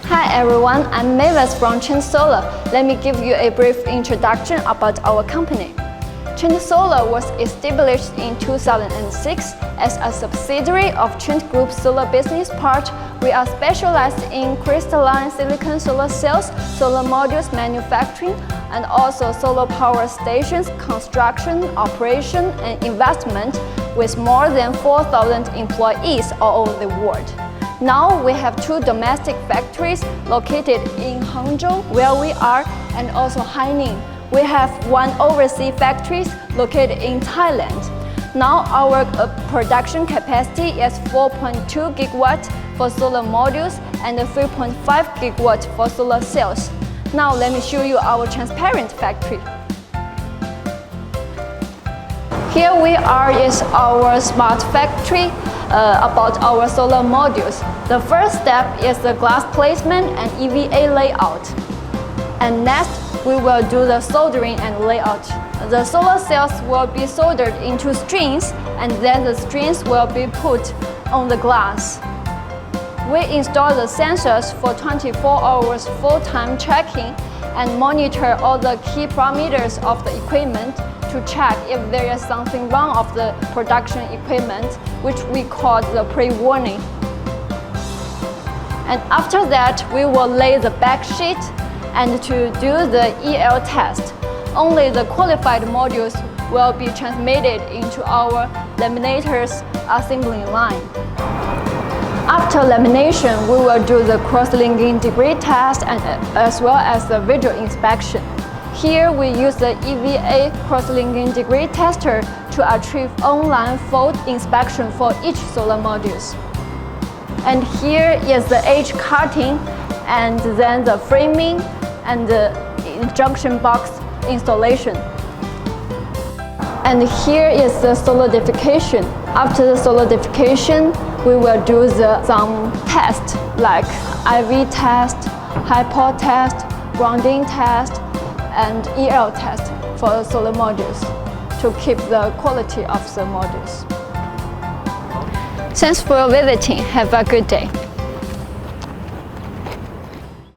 Hi everyone, I'm Mavis from CHINT Solar. Let me give you a brief introduction about our company. CHINT Solar was established in 2006 as a subsidiary of CHINT Group Solar Business Part. We are specialized in crystalline silicon solar cells, solar modules manufacturing, and also solar power stations construction, operation, and investment with more than 4,000 employees all over the world. Now we have two domestic factories located in Hangzhou, where we are, and also Haining. We have one overseas factory located in Thailand. Now our production capacity is 4.2 GW for solar modules and 3.5 GW for solar cells. Now let me show you our transparent factory. Here we are is our smart factory about our solar modules. The first step is the glass placement and EVA layout. And next, we will do the soldering and layout. The solar cells will be soldered into strings, and then the strings will be put on the glass. We install the sensors for 24 hours full-time tracking and monitor all the key parameters of the equipment to check if there is something wrong of the production equipment, which we call the pre-warning. And after that, we will lay the back sheet and to do the EL test. Only the qualified modules will be transmitted into our laminators assembly line. After lamination, we will do the cross-linking degree test and as well as the visual inspection. Here we use the EVA cross-linking degree tester to achieve online fault inspection for each solar modules. And here is the edge cutting and then the framing and the junction box installation. And here is the solidification. After the solidification, we will do some tests like IV test, hypo test, grounding test, and EL test for the solar modules to keep the quality of the modules. Thanks for visiting. Have a good day.